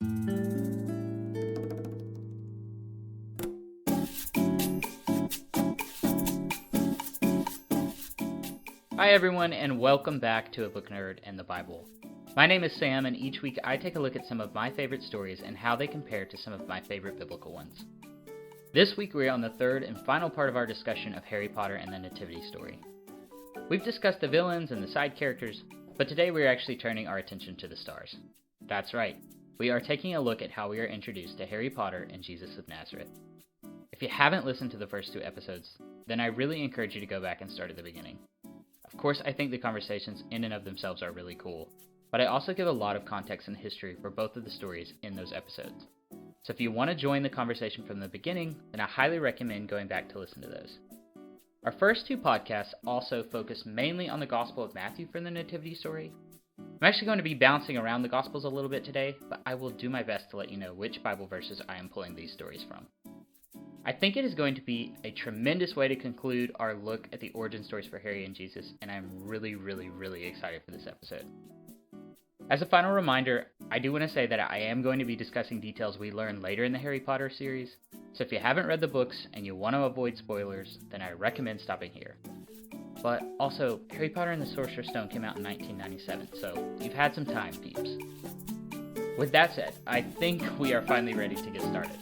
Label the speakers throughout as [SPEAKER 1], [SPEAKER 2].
[SPEAKER 1] Hi everyone, and welcome back to A Book Nerd and the Bible. My name is Sam, and each week I take a look at some of my favorite stories and how they compare to some of my favorite biblical ones. This week we are on the third and final part of our discussion of Harry Potter and the Nativity story. We've discussed the villains and the side characters, but today we are actually turning our attention to the stars. That's right, we are taking a look at how we are introduced to Harry Potter and Jesus of Nazareth. If you haven't listened to the first two episodes, then I really encourage you to go back and start at the beginning. Of course, I think the conversations in and of themselves are really cool, but I also give a lot of context and history for both of the stories in those episodes. So if you want to join the conversation from the beginning, then I highly recommend going back to listen to those. Our first two podcasts also focus mainly on the Gospel of Matthew for the Nativity story. I'm actually going to be bouncing around the Gospels a little bit today, but I will do my best to let you know which Bible verses I am pulling these stories from. I think it is going to be a tremendous way to conclude our look at the origin stories for Harry and Jesus, and I'm really excited for this episode. As a final reminder, I do want to say that I am going to be discussing details we learn later in the Harry Potter series, so if you haven't read the books and you want to avoid spoilers, then I recommend stopping here. But also, Harry Potter and the Sorcerer's Stone came out in 1997, so you've had some time, peeps. With that said, I think we are finally ready to get started.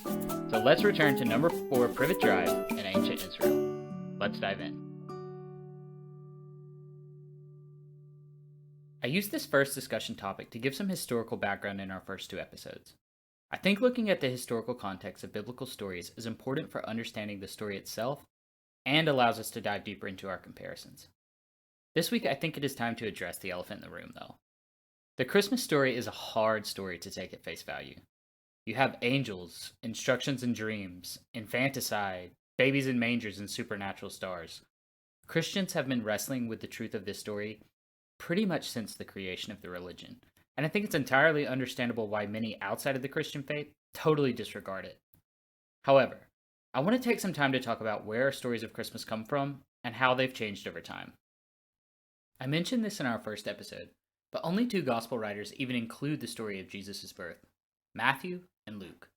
[SPEAKER 1] So let's return to number 4, Privet Drive in ancient Israel. Let's dive in. I used this first discussion topic to give some historical background in our first two episodes. I think looking at the historical context of biblical stories is important for understanding the story itself and allows us to dive deeper into our comparisons. This week I think it is time to address the elephant in the room though. The Christmas story is a hard story to take at face value. You have angels, instructions and dreams, infanticide, babies in mangers, and supernatural stars. Christians have been wrestling with the truth of this story pretty much since the creation of the religion, and I think it's entirely understandable why many outside of the Christian faith totally disregard it. However, I want to take some time to talk about where our stories of Christmas come from and how they've changed over time. I mentioned this in our first episode, but only two gospel writers even include the story of Jesus' birth, Matthew and Luke.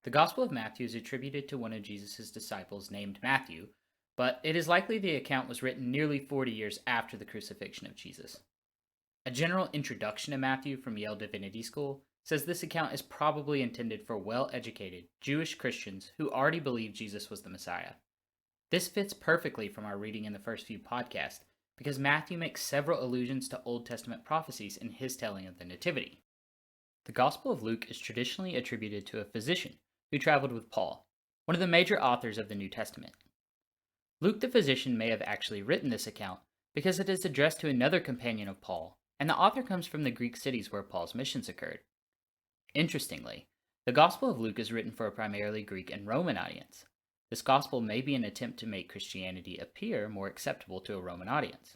[SPEAKER 1] The Gospel of Matthew is attributed to one of Jesus' disciples named Matthew, but it is likely the account was written nearly 40 years after the crucifixion of Jesus. A general introduction to Matthew from Yale Divinity School says this account is probably intended for well-educated Jewish Christians who already believed Jesus was the Messiah. This fits perfectly from our reading in the first few podcasts, because Matthew makes several allusions to Old Testament prophecies in his telling of the Nativity. The Gospel of Luke is traditionally attributed to a physician who traveled with Paul, one of the major authors of the New Testament. Luke the physician may have actually written this account because it is addressed to another companion of Paul, and the author comes from the Greek cities where Paul's missions occurred. Interestingly, the Gospel of Luke is written for a primarily Greek and Roman audience. This gospel may be an attempt to make Christianity appear more acceptable to a Roman audience,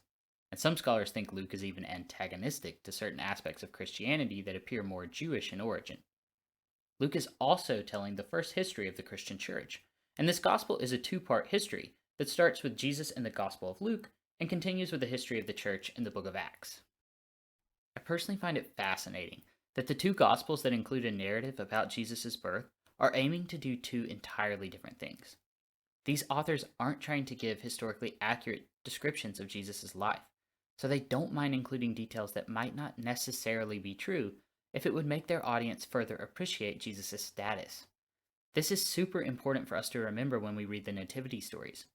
[SPEAKER 1] and some scholars think Luke is even antagonistic to certain aspects of Christianity that appear more Jewish in origin. Luke is also telling the first history of the Christian church, and this gospel is a two-part history that starts with Jesus in the Gospel of Luke and continues with the history of the church in the book of Acts. I personally find it fascinating that the two gospels that include a narrative about Jesus' birth are aiming to do two entirely different things. These authors aren't trying to give historically accurate descriptions of Jesus' life, so they don't mind including details that might not necessarily be true if it would make their audience further appreciate Jesus' status. This is super important for us to remember when we read the Nativity stories.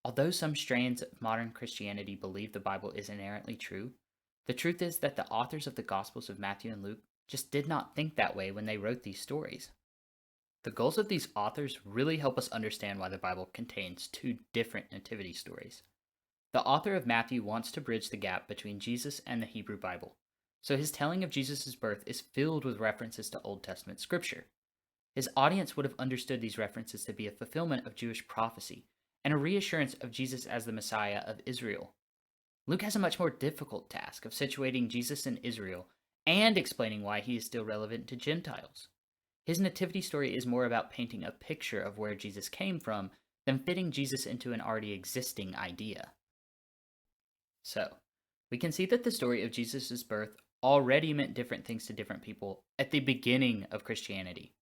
[SPEAKER 1] Although some strains of modern Christianity believe the Bible is inherently true, the truth is that the authors of the Gospels of Matthew and Luke just did not think that way when they wrote these stories. The goals of these authors really help us understand why the Bible contains two different nativity stories. The author of Matthew wants to bridge the gap between Jesus and the Hebrew Bible, so his telling of Jesus' birth is filled with references to Old Testament scripture. His audience would have understood these references to be a fulfillment of Jewish prophecy and a reassurance of Jesus as the Messiah of Israel. Luke has a much more difficult task of situating Jesus in Israel and explaining why he is still relevant to Gentiles. His nativity story is more about painting a picture of where Jesus came from than fitting Jesus into an already existing idea. So, we can see that the story of Jesus' birth already meant different things to different people at the beginning of Christianity.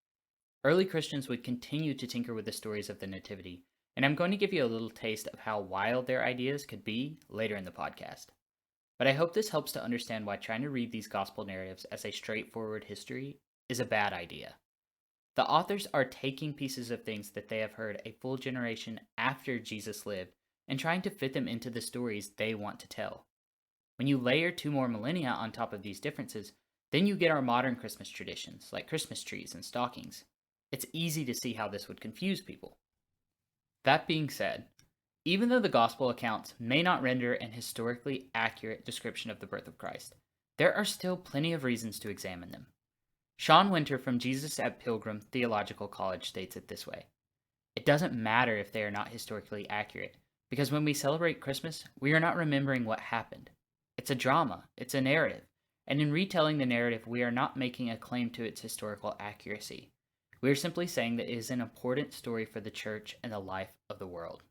[SPEAKER 1] Early Christians would continue to tinker with the stories of the Nativity, and I'm going to give you a little taste of how wild their ideas could be later in the podcast. But I hope this helps to understand why trying to read these gospel narratives as a straightforward history is a bad idea. The authors are taking pieces of things that they have heard a full generation after Jesus lived and trying to fit them into the stories they want to tell. When you layer 2 more millennia on top of these differences, then you get our modern Christmas traditions, like Christmas trees and stockings. It's easy to see how this would confuse people. That being said, even though the gospel accounts may not render an historically accurate description of the birth of Christ, there are still plenty of reasons to examine them. Sean Winter from Jesus at Pilgrim Theological College states it this way: "It doesn't matter if they are not historically accurate, because when we celebrate Christmas, we are not remembering what happened. It's a drama, it's a narrative, and in retelling the narrative, we are not making a claim to its historical accuracy. We are simply saying that it is an important story for the church and the life of the world."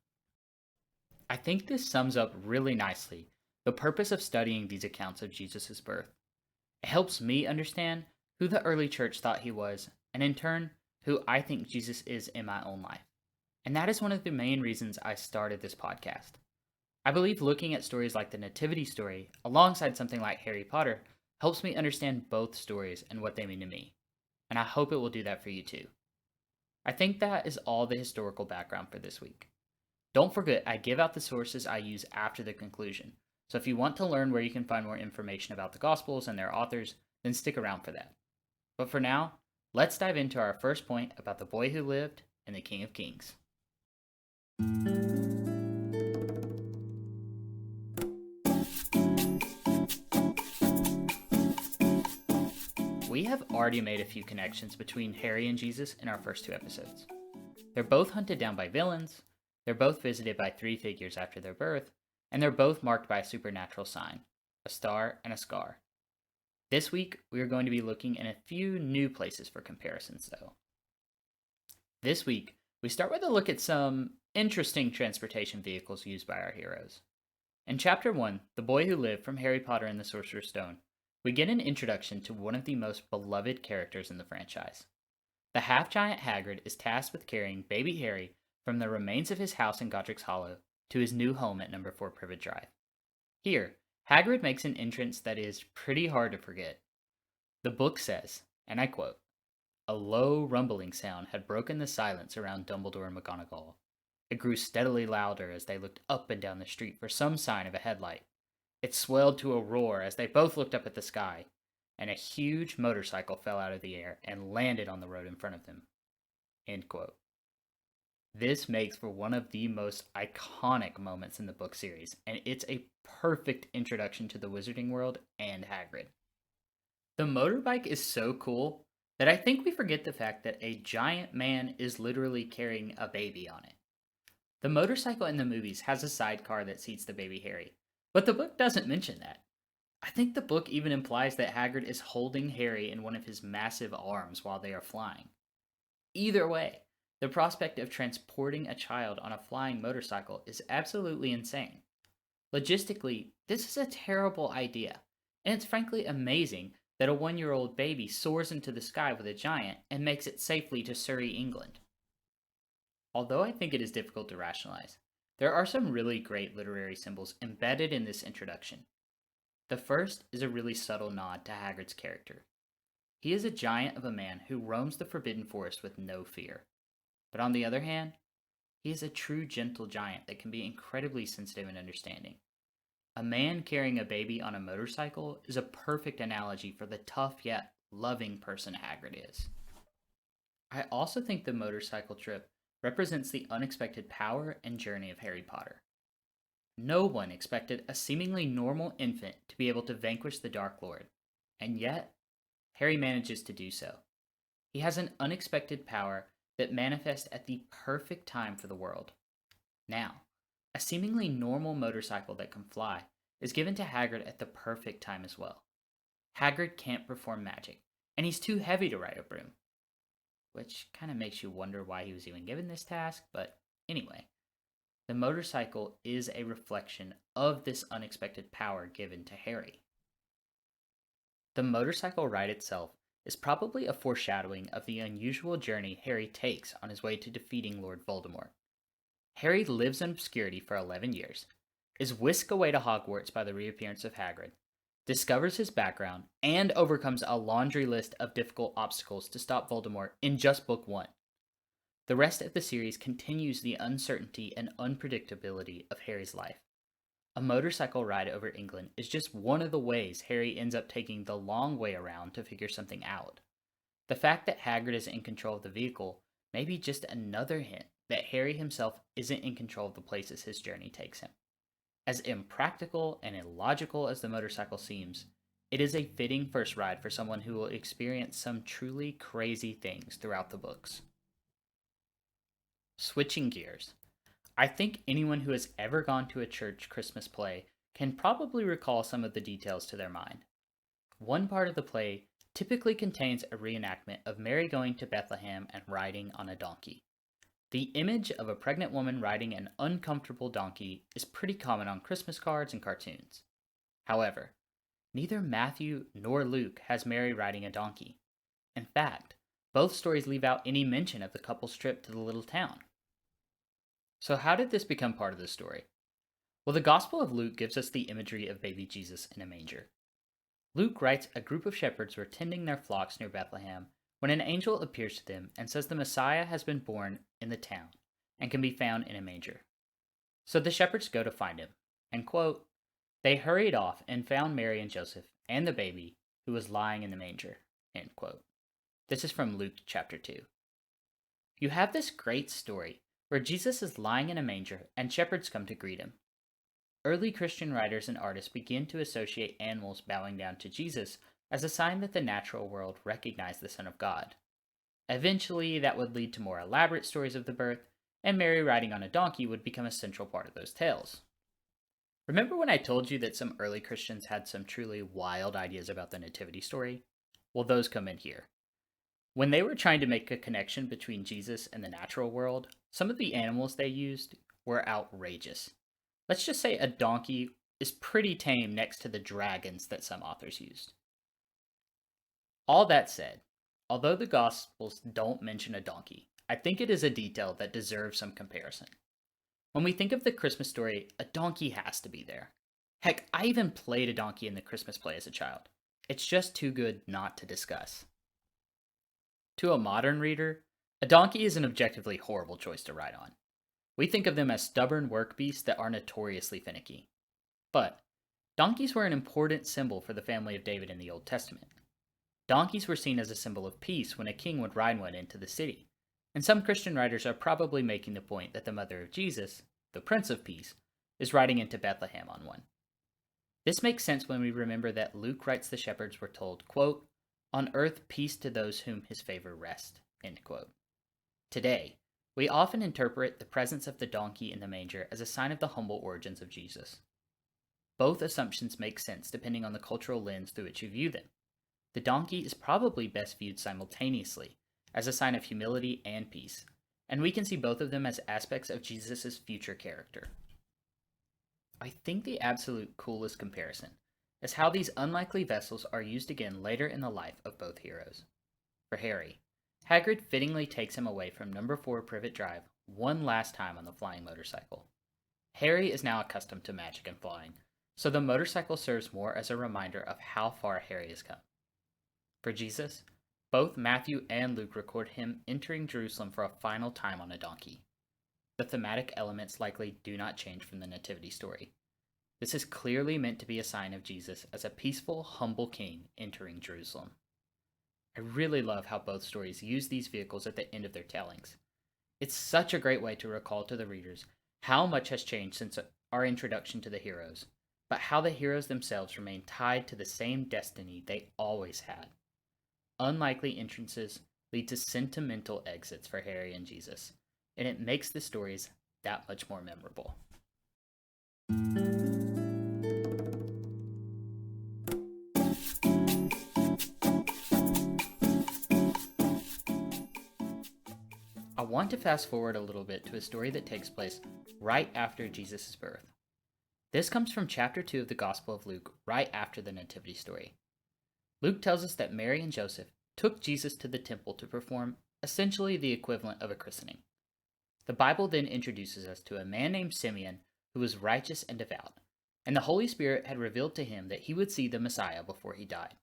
[SPEAKER 1] I think this sums up really nicely the purpose of studying these accounts of Jesus' birth. It helps me understand who the early church thought he was, and in turn, who I think Jesus is in my own life. And that is one of the main reasons I started this podcast. I believe looking at stories like the Nativity story, alongside something like Harry Potter, helps me understand both stories and what they mean to me. And I hope it will do that for you too. I think that is all the historical background for this week. Don't forget, I give out the sources I use after the conclusion, so if you want to learn where you can find more information about the Gospels and their authors, then stick around for that. But for now, let's dive into our first point about the boy who lived and the King of Kings. We have already made a few connections between Harry and Jesus in our first 2 episodes. They're both hunted down by villains, they're both visited by 3 figures after their birth, and they're both marked by a supernatural sign, a star and a scar. This week, we are going to be looking in a few new places for comparisons, though. This week, we start with a look at some interesting transportation vehicles used by our heroes. In Chapter 1, The Boy Who Lived from Harry Potter and the Sorcerer's Stone, we get an introduction to one of the most beloved characters in the franchise. The half-giant Hagrid is tasked with carrying baby Harry from the remains of his house in Godric's Hollow to his new home at number 4 Privet Drive. Here, Hagrid makes an entrance that is pretty hard to forget. The book says, and I quote, "A low rumbling sound had broken the silence around Dumbledore and McGonagall. It grew steadily louder as they looked up and down the street for some sign of a headlight. It swelled to a roar as they both looked up at the sky, and a huge motorcycle fell out of the air and landed on the road in front of them." End quote. This makes for one of the most iconic moments in the book series, and it's a perfect introduction to the wizarding world and Hagrid. The motorbike is so cool that I think we forget the fact that a giant man is literally carrying a baby on it. The motorcycle in the movies has a sidecar that seats the baby Harry, but the book doesn't mention that. I think the book even implies that Hagrid is holding Harry in one of his massive arms while they are flying. Either way, the prospect of transporting a child on a flying motorcycle is absolutely insane. Logistically, this is a terrible idea, and it's frankly amazing that a 1-year-old baby soars into the sky with a giant and makes it safely to Surrey, England. Although I think it is difficult to rationalize, there are some really great literary symbols embedded in this introduction. The first is a really subtle nod to Hagrid's character. He is a giant of a man who roams the Forbidden Forest with no fear. But on the other hand, he is a true gentle giant that can be incredibly sensitive and understanding. A man carrying a baby on a motorcycle is a perfect analogy for the tough yet loving person Hagrid is. I also think the motorcycle trip represents the unexpected power and journey of Harry Potter. No one expected a seemingly normal infant to be able to vanquish the Dark Lord, and yet, Harry manages to do so. He has an unexpected power that manifests at the perfect time for the world. Now, a seemingly normal motorcycle that can fly is given to Hagrid at the perfect time as well. Hagrid can't perform magic, and he's too heavy to ride a broom. Which kind of makes you wonder why he was even given this task, but anyway. The motorcycle is a reflection of this unexpected power given to Harry. The motorcycle ride itself is probably a foreshadowing of the unusual journey Harry takes on his way to defeating Lord Voldemort. Harry lives in obscurity for 11 years, is whisked away to Hogwarts by the reappearance of Hagrid, discovers his background, and overcomes a laundry list of difficult obstacles to stop Voldemort in just book 1. The rest of the series continues the uncertainty and unpredictability of Harry's life. A motorcycle ride over England is just one of the ways Harry ends up taking the long way around to figure something out. The fact that Hagrid is in control of the vehicle may be just another hint that Harry himself isn't in control of the places his journey takes him. As impractical and illogical as the motorcycle seems, it is a fitting first ride for someone who will experience some truly crazy things throughout the books. Switching gears. I think anyone who has ever gone to a church Christmas play can probably recall some of the details to their mind. One part of the play typically contains a reenactment of Mary going to Bethlehem and riding on a donkey. The image of a pregnant woman riding an uncomfortable donkey is pretty common on Christmas cards and cartoons. However, neither Matthew nor Luke has Mary riding a donkey. In fact, both stories leave out any mention of the couple's trip to the little town. So how did this become part of the story? Well, the Gospel of Luke gives us the imagery of baby Jesus in a manger. Luke writes a group of shepherds were tending their flocks near Bethlehem when an angel appears to them and says the Messiah has been born in the town and can be found in a manger. So the shepherds go to find him, and quote, "They hurried off and found Mary and Joseph and the baby who was lying in the manger," end quote. This is from Luke chapter 2. You have this great story where Jesus is lying in a manger and shepherds come to greet him. Early Christian writers and artists begin to associate animals bowing down to Jesus as a sign that the natural world recognized the Son of God. Eventually, that would lead to more elaborate stories of the birth, and Mary riding on a donkey would become a central part of those tales. Remember when I told you that some early Christians had some truly wild ideas about the Nativity story? Well, those come in here. When they were trying to make a connection between Jesus and the natural world, some of the animals they used were outrageous. Let's just say a donkey is pretty tame next to the dragons that some authors used. All that said, although the Gospels don't mention a donkey, I think it is a detail that deserves some comparison. When we think of the Christmas story, a donkey has to be there. Heck, I even played a donkey in the Christmas play as a child. It's just too good not to discuss. To a modern reader, a donkey is an objectively horrible choice to ride on. We think of them as stubborn work beasts that are notoriously finicky. But donkeys were an important symbol for the family of David in the Old Testament. Donkeys were seen as a symbol of peace when a king would ride one into the city, and some Christian writers are probably making the point that the mother of Jesus, the Prince of Peace, is riding into Bethlehem on one. This makes sense when we remember that Luke writes the shepherds were told, quote, "On earth peace to those whom his favor rests," end quote. Today, we often interpret the presence of the donkey in the manger as a sign of the humble origins of Jesus. Both assumptions make sense depending on the cultural lens through which you view them. The donkey is probably best viewed simultaneously, as a sign of humility and peace, and we can see both of them as aspects of Jesus' future character. I think the absolute coolest comparison is how these unlikely vessels are used again later in the life of both heroes. For Harry, Hagrid fittingly takes him away from number 4 Privet Drive one last time on the flying motorcycle. Harry is now accustomed to magic and flying, so the motorcycle serves more as a reminder of how far Harry has come. For Jesus, both Matthew and Luke record him entering Jerusalem for a final time on a donkey. The thematic elements likely do not change from the Nativity story. This is clearly meant to be a sign of Jesus as a peaceful, humble king entering Jerusalem. I really love how both stories use these vehicles at the end of their tellings. It's such a great way to recall to the readers how much has changed since our introduction to the heroes, but how the heroes themselves remain tied to the same destiny they always had. Unlikely entrances lead to sentimental exits for Harry and Jesus, and it makes the stories that much more memorable. I want to fast forward a little bit to a story that takes place right after Jesus' birth. This comes from chapter 2 of the Gospel of Luke, right after the Nativity story. Luke tells us that Mary and Joseph took Jesus to the temple to perform essentially the equivalent of a christening. The Bible then introduces us to a man named Simeon who was righteous and devout, and the Holy Spirit had revealed to him that he would see the Messiah before he died.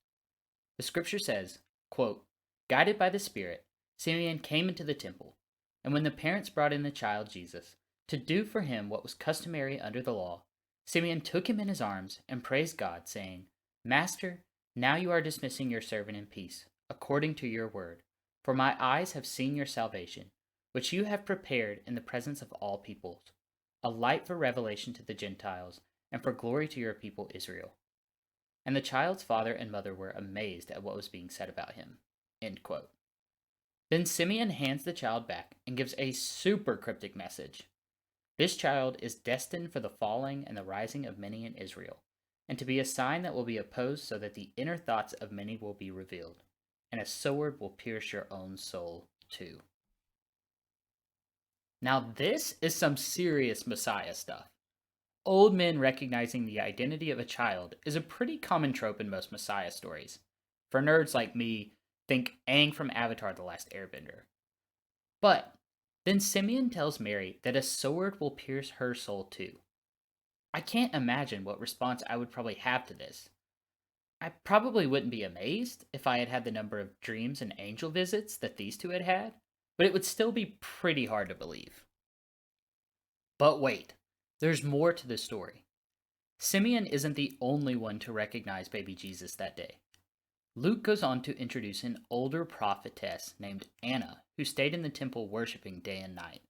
[SPEAKER 1] The scripture says, quote, "Guided by the Spirit, Simeon came into the temple, and when the parents brought in the child Jesus, to do for him what was customary under the law, Simeon took him in his arms and praised God, saying, 'Master, now you are dismissing your servant in peace, according to your word, for my eyes have seen your salvation, which you have prepared in the presence of all peoples, a light for revelation to the Gentiles, and for glory to your people Israel.' And the child's father and mother were amazed at what was being said about him." End quote. Then Simeon hands the child back and gives a super cryptic message. This child is destined for the falling and the rising of many in Israel, and to be a sign that will be opposed so that the inner thoughts of many will be revealed, and a sword will pierce your own soul too. Now this is some serious Messiah stuff. Old men recognizing the identity of a child is a pretty common trope in most Messiah stories. For nerds like me, think Aang from Avatar: The Last Airbender. But then Simeon tells Mary that a sword will pierce her soul too. I can't imagine what response I would probably have to this. I probably wouldn't be amazed if I had had the number of dreams and angel visits that these two had had, but it would still be pretty hard to believe. But wait, there's more to this story. Simeon isn't the only one to recognize baby Jesus that day. Luke goes on to introduce an older prophetess named Anna, who stayed in the temple worshiping day and night.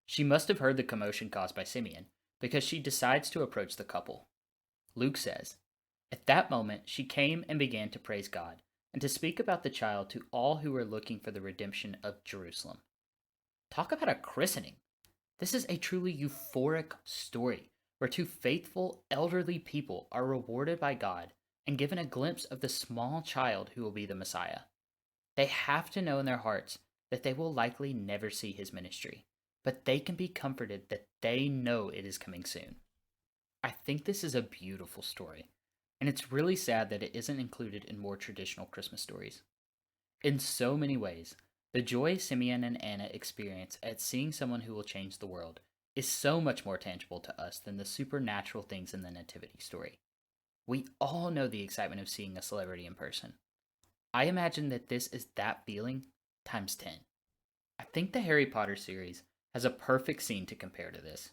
[SPEAKER 1] She must have heard the commotion caused by Simeon, because she decides to approach the couple. Luke says, "At that moment she came and began to praise God, and to speak about the child to all who were looking for the redemption of Jerusalem." Talk about a christening! This is a truly euphoric story, where two faithful, elderly people are rewarded by God and given a glimpse of the small child who will be the Messiah. They have to know in their hearts that they will likely never see his ministry, but they can be comforted that they know it is coming soon. I think this is a beautiful story, and it's really sad that it isn't included in more traditional Christmas stories. In so many ways, the joy Simeon and Anna experience at seeing someone who will change the world is so much more tangible to us than the supernatural things in the Nativity story. We all know the excitement of seeing a celebrity in person. I imagine that this is that feeling times 10. I think the Harry Potter series has a perfect scene to compare to this.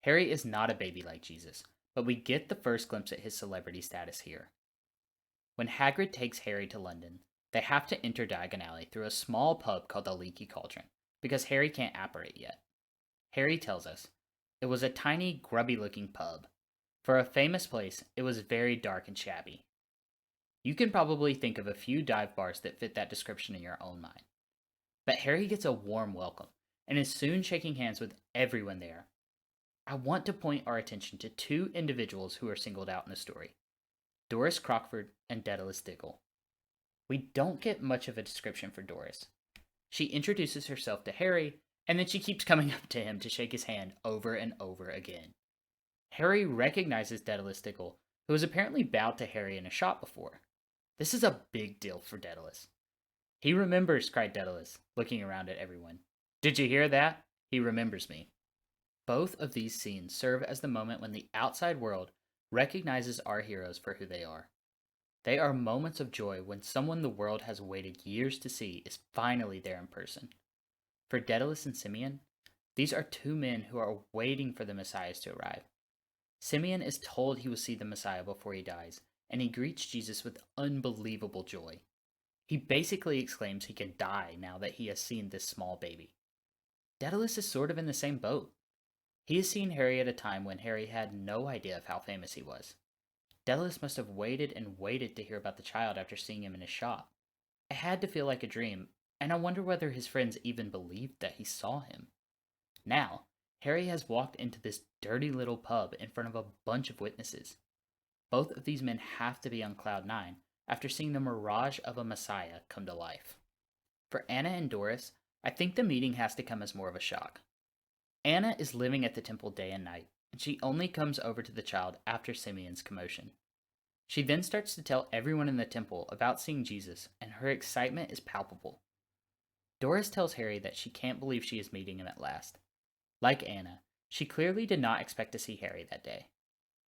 [SPEAKER 1] Harry is not a baby like Jesus, but we get the first glimpse at his celebrity status here. When Hagrid takes Harry to London, they have to enter Diagon Alley through a small pub called the Leaky Cauldron, because Harry can't apparate yet. Harry tells us, "It was a tiny, grubby-looking pub. For a famous place, it was very dark and shabby." You can probably think of a few dive bars that fit that description in your own mind. But Harry gets a warm welcome, and is soon shaking hands with everyone there. I want to point our attention to two individuals who are singled out in the story: Doris Crockford and Daedalus Diggle. We don't get much of a description for Doris. She introduces herself to Harry, and then she keeps coming up to him to shake his hand over and over again. Harry recognizes Daedalus Diggle, who has apparently bowed to Harry in a shop before. This is a big deal for Daedalus. "He remembers," cried Daedalus, looking around at everyone. "Did you hear that? He remembers me." Both of these scenes serve as the moment when the outside world recognizes our heroes for who they are. They are moments of joy when someone the world has waited years to see is finally there in person. For Daedalus and Simeon, these are two men who are waiting for the Messiah to arrive. Simeon is told he will see the Messiah before he dies, and he greets Jesus with unbelievable joy. He basically exclaims he can die now that he has seen this small baby. Daedalus is sort of in the same boat. He has seen Harry at a time when Harry had no idea of how famous he was. Daedalus must have waited and waited to hear about the child after seeing him in his shop. It had to feel like a dream, and I wonder whether his friends even believed that he saw him. Now, Harry has walked into this dirty little pub in front of a bunch of witnesses. Both of these men have to be on cloud nine after seeing the mirage of a Messiah come to life. For Anna and Doris, I think the meeting has to come as more of a shock. Anna is living at the temple day and night, and she only comes over to the child after Simeon's commotion. She then starts to tell everyone in the temple about seeing Jesus, and her excitement is palpable. Doris tells Harry that she can't believe she is meeting him at last. Like Anna, she clearly did not expect to see Harry that day.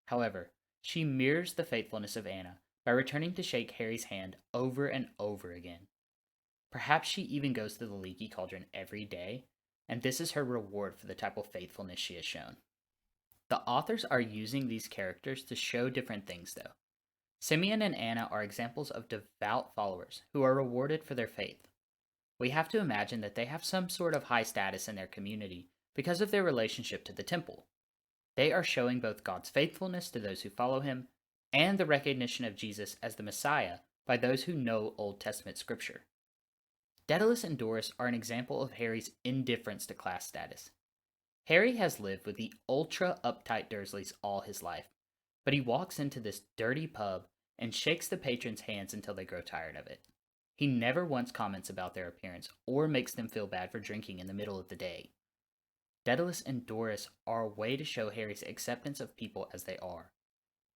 [SPEAKER 1] However, she mirrors the faithfulness of Anna by returning to shake Harry's hand over and over again. Perhaps she even goes to the Leaky Cauldron every day, and this is her reward for the type of faithfulness she has shown. The authors are using these characters to show different things, though. Simeon and Anna are examples of devout followers who are rewarded for their faith. We have to imagine that they have some sort of high status in their community because of their relationship to the temple. They are showing both God's faithfulness to those who follow him and the recognition of Jesus as the Messiah by those who know Old Testament scripture. Daedalus and Doris are an example of Harry's indifference to class status. Harry has lived with the ultra uptight Dursleys all his life, but he walks into this dirty pub and shakes the patrons' hands until they grow tired of it. He never once comments about their appearance or makes them feel bad for drinking in the middle of the day. Daedalus and Doris are a way to show Harry's acceptance of people as they are.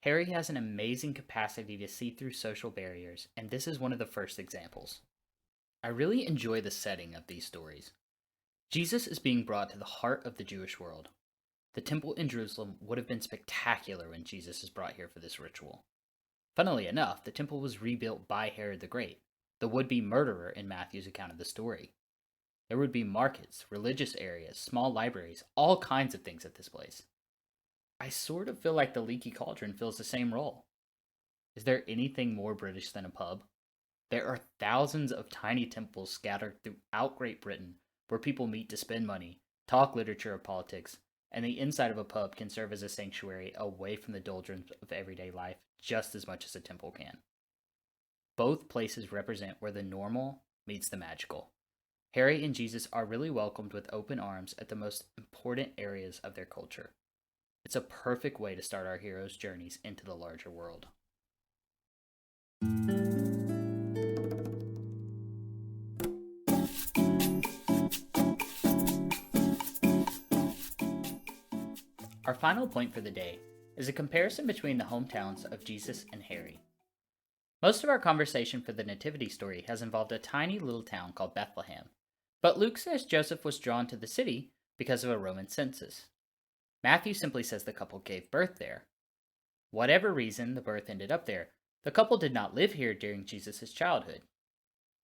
[SPEAKER 1] Harry has an amazing capacity to see through social barriers, and this is one of the first examples. I really enjoy the setting of these stories. Jesus is being brought to the heart of the Jewish world. The temple in Jerusalem would have been spectacular when Jesus is brought here for this ritual. Funnily enough, the temple was rebuilt by Herod the Great, the would-be murderer in Matthew's account of the story. There would be markets, religious areas, small libraries, all kinds of things at this place. I sort of feel like the Leaky Cauldron fills the same role. Is there anything more British than a pub? There are thousands of tiny temples scattered throughout Great Britain where people meet to spend money, talk literature or politics, and the inside of a pub can serve as a sanctuary away from the doldrums of everyday life just as much as a temple can. Both places represent where the normal meets the magical. Harry and Jesus are really welcomed with open arms at the most important areas of their culture. It's a perfect way to start our heroes' journeys into the larger world. Our final point for the day is a comparison between the hometowns of Jesus and Harry. Most of our conversation for the Nativity story has involved a tiny little town called Bethlehem, but Luke says Joseph was drawn to the city because of a Roman census. Matthew simply says the couple gave birth there. Whatever reason the birth ended up there, the couple did not live here during Jesus' childhood.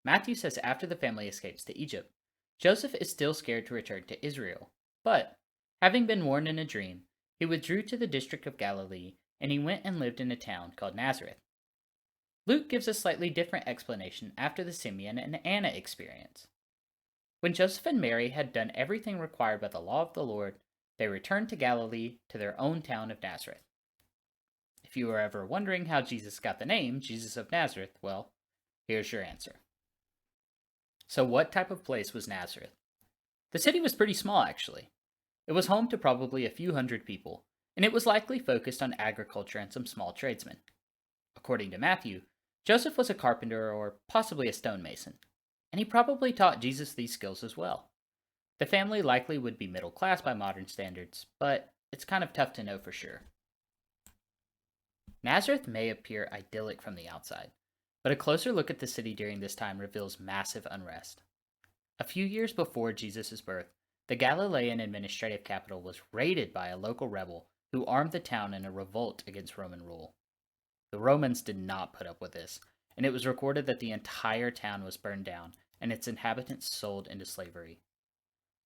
[SPEAKER 1] Matthew says after the family escapes to Egypt, Joseph is still scared to return to Israel, but, having been warned in a dream, he withdrew to the district of Galilee, and he went and lived in a town called Nazareth. Luke gives a slightly different explanation after the Simeon and Anna experience. When Joseph and Mary had done everything required by the law of the Lord, they returned to Galilee to their own town of Nazareth. If you were ever wondering how Jesus got the name Jesus of Nazareth, well, here's your answer. So what type of place was Nazareth? The city was pretty small, actually. It was home to probably a few hundred people, and it was likely focused on agriculture and some small tradesmen. According to Matthew, Joseph was a carpenter or possibly a stonemason, and he probably taught Jesus these skills as well. The family likely would be middle class by modern standards, but it's kind of tough to know for sure. Nazareth may appear idyllic from the outside, but a closer look at the city during this time reveals massive unrest. A few years before Jesus' birth, the Galilean administrative capital was raided by a local rebel who armed the town in a revolt against Roman rule. The Romans did not put up with this, and it was recorded that the entire town was burned down and its inhabitants sold into slavery.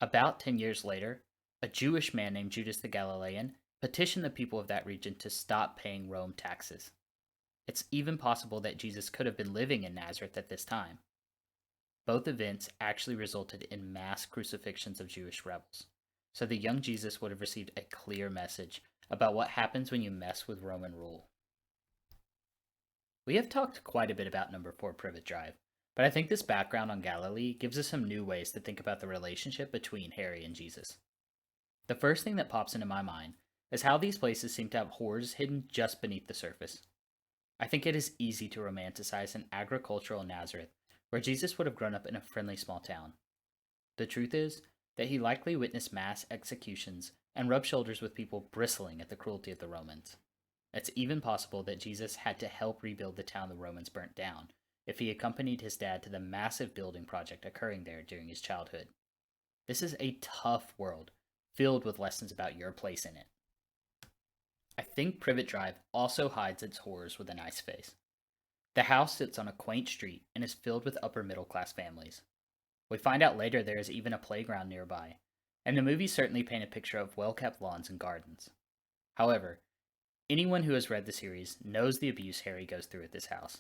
[SPEAKER 1] About 10 years later, a Jewish man named Judas the Galilean petitioned the people of that region to stop paying Rome taxes. It's even possible that Jesus could have been living in Nazareth at this time. Both events actually resulted in mass crucifixions of Jewish rebels, so the young Jesus would have received a clear message about what happens when you mess with Roman rule. We have talked quite a bit about number 4 Privet Drive, but I think this background on Galilee gives us some new ways to think about the relationship between Harry and Jesus. The first thing that pops into my mind is how these places seem to have horrors hidden just beneath the surface. I think it is easy to romanticize an agricultural Nazareth where Jesus would have grown up in a friendly small town. The truth is that he likely witnessed mass executions and rubbed shoulders with people bristling at the cruelty of the Romans. It's even possible that Jesus had to help rebuild the town the Romans burnt down if he accompanied his dad to the massive building project occurring there during his childhood. This is a tough world, filled with lessons about your place in it. I think Privet Drive also hides its horrors with a nice face. The house sits on a quaint street and is filled with upper middle class families. We find out later there is even a playground nearby, and the movies certainly paint a picture of well kept lawns and gardens. However, anyone who has read the series knows the abuse Harry goes through at this house.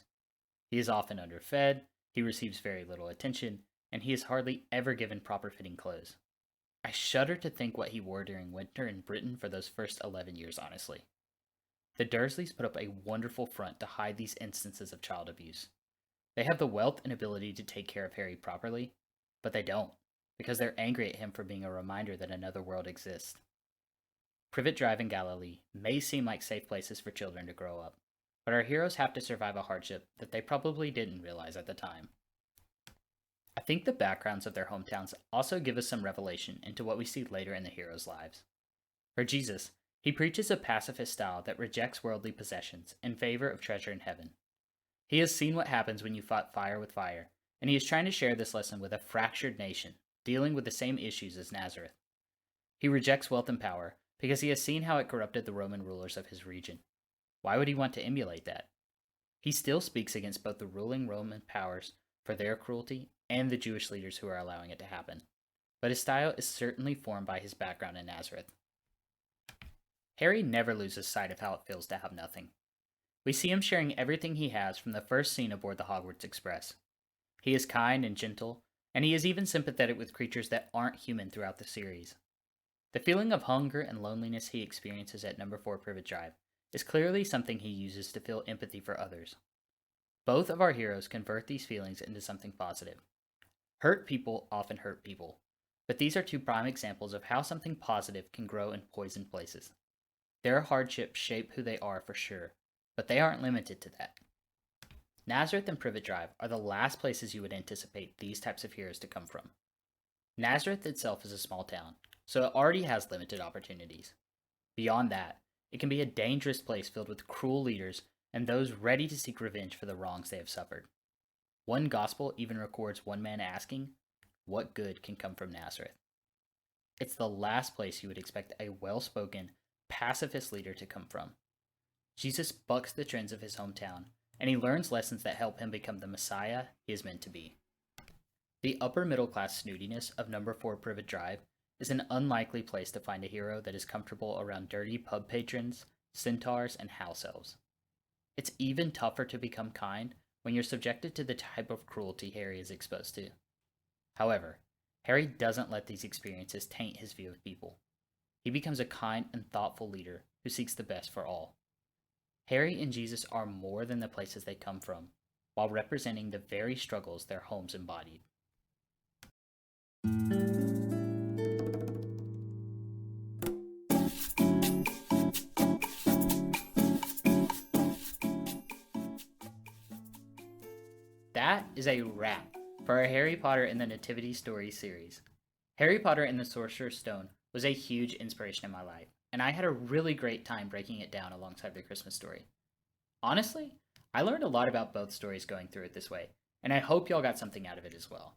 [SPEAKER 1] He is often underfed, he receives very little attention, and he is hardly ever given proper fitting clothes. I shudder to think what he wore during winter in Britain for those first 11 years, honestly. The Dursleys put up a wonderful front to hide these instances of child abuse. They have the wealth and ability to take care of Harry properly, but they don't, because they're angry at him for being a reminder that another world exists. Privet Drive and Galilee may seem like safe places for children to grow up, but our heroes have to survive a hardship that they probably didn't realize at the time. I think the backgrounds of their hometowns also give us some revelation into what we see later in the heroes' lives. For Jesus, he preaches a pacifist style that rejects worldly possessions in favor of treasure in heaven. He has seen what happens when you fight fire with fire, and he is trying to share this lesson with a fractured nation, dealing with the same issues as Nazareth. He rejects wealth and power because he has seen how it corrupted the Roman rulers of his region. Why would he want to emulate that? He still speaks against both the ruling Roman powers for their cruelty and the Jewish leaders who are allowing it to happen, but his style is certainly formed by his background in Nazareth. Harry never loses sight of how it feels to have nothing. We see him sharing everything he has from the first scene aboard the Hogwarts Express. He is kind and gentle, and he is even sympathetic with creatures that aren't human throughout the series. The feeling of hunger and loneliness he experiences at number 4 Privet Drive is clearly something he uses to feel empathy for others. Both of our heroes convert these feelings into something positive. Hurt people often hurt people, but these are two prime examples of how something positive can grow in poisoned places. Their hardships shape who they are for sure, but they aren't limited to that. Nazareth and Privet Drive are the last places you would anticipate these types of heroes to come from. Nazareth itself is a small town, so it already has limited opportunities. Beyond that, it can be a dangerous place filled with cruel leaders and those ready to seek revenge for the wrongs they have suffered. One gospel even records one man asking, "What good can come from Nazareth?" It's the last place you would expect a well-spoken, pacifist leader to come from. Jesus bucks the trends of his hometown, and he learns lessons that help him become the Messiah he is meant to be. The upper middle class snootiness of number 4 Privet Drive is an unlikely place to find a hero that is comfortable around dirty pub patrons, centaurs, and house elves. It's even tougher to become kind when you're subjected to the type of cruelty Harry is exposed to. However, Harry doesn't let these experiences taint his view of people. He becomes a kind and thoughtful leader who seeks the best for all. Harry and Jesus are more than the places they come from, while representing the very struggles their homes embodied. That is a wrap for our Harry Potter and the Nativity Story series. Harry Potter and the Sorcerer's Stone was a huge inspiration in my life, and I had a really great time breaking it down alongside the Christmas story. Honestly, I learned a lot about both stories going through it this way, and I hope y'all got something out of it as well.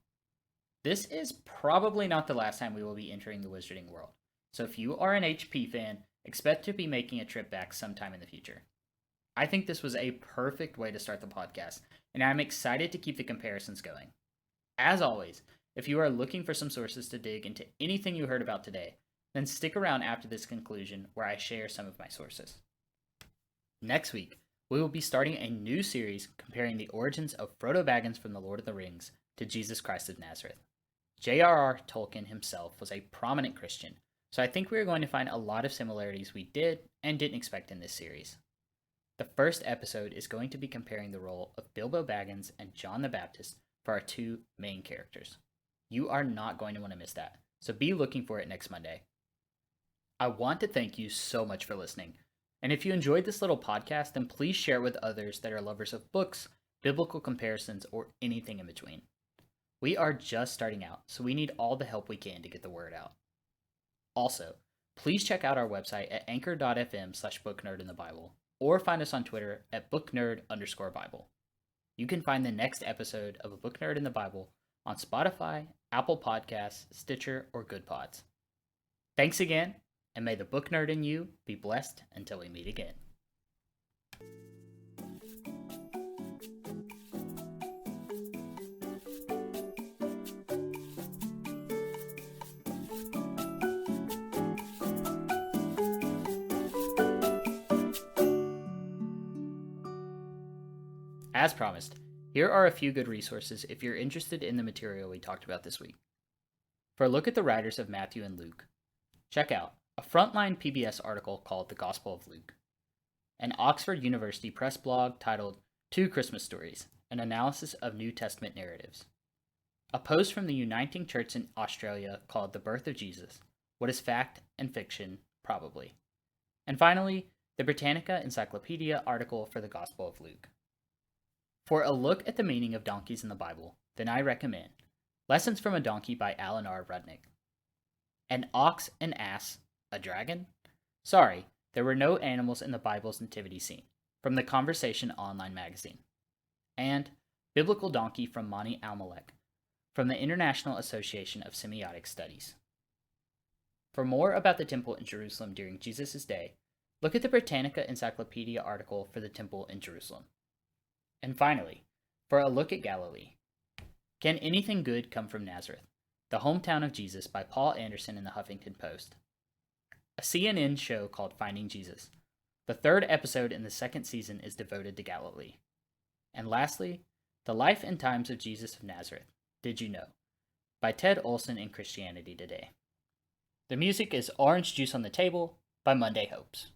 [SPEAKER 1] This is probably not the last time we will be entering the Wizarding world, so if you are an HP fan, expect to be making a trip back sometime in the future. I think this was a perfect way to start the podcast, and I'm excited to keep the comparisons going. As always, if you are looking for some sources to dig into anything you heard about today, then stick around after this conclusion where I share some of my sources. Next week, we will be starting a new series comparing the origins of Frodo Baggins from The Lord of the Rings to Jesus Christ of Nazareth. J.R.R. Tolkien himself was a prominent Christian, so I think we are going to find a lot of similarities we did and didn't expect in this series. The first episode is going to be comparing the role of Bilbo Baggins and John the Baptist for our two main characters. You are not going to want to miss that, so be looking for it next Monday. I want to thank you so much for listening, and if you enjoyed this little podcast, then please share it with others that are lovers of books, biblical comparisons, or anything in between. We are just starting out, so we need all the help we can to get the word out. Also, please check out our website at anchor.fm/booknerdinthebible, or find us on Twitter at booknerd_Bible. You can find the next episode of A Book Nerd in the Bible on Spotify, Apple Podcasts, Stitcher, or Good Pods. Thanks again, and may the book nerd in you be blessed until we meet again. As promised, here are a few good resources if you're interested in the material we talked about this week. For a look at the writers of Matthew and Luke, check out a Frontline PBS article called The Gospel of Luke, an Oxford University Press blog titled Two Christmas Stories, an analysis of New Testament narratives, a post from the Uniting Church in Australia called The Birth of Jesus, What is Fact and Fiction, Probably, and finally, the Britannica Encyclopedia article for the Gospel of Luke. For a look at the meaning of donkeys in the Bible, then I recommend Lessons from a Donkey by Alan R. Rudnick, An Ox, an Ass, a Dragon? Sorry, there were no animals in the Bible's nativity scene, from the Conversation Online magazine, and Biblical Donkey from Mani Almalek, from the International Association of Semiotic Studies. For more about the temple in Jerusalem during Jesus' day, look at the Britannica Encyclopedia article for the temple in Jerusalem. And finally, for a look at Galilee, Can Anything Good Come from Nazareth? The Hometown of Jesus by Paul Anderson in the Huffington Post. A CNN show called Finding Jesus. The third episode in the second season is devoted to Galilee. And lastly, The Life and Times of Jesus of Nazareth. Did You Know? By Ted Olson in Christianity Today. The music is Orange Juice on the Table by Monday Hopes.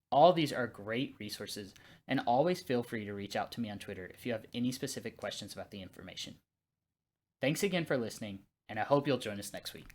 [SPEAKER 1] All these are great resources, and always feel free to reach out to me on Twitter if you have any specific questions about the information. Thanks again for listening, and I hope you'll join us next week.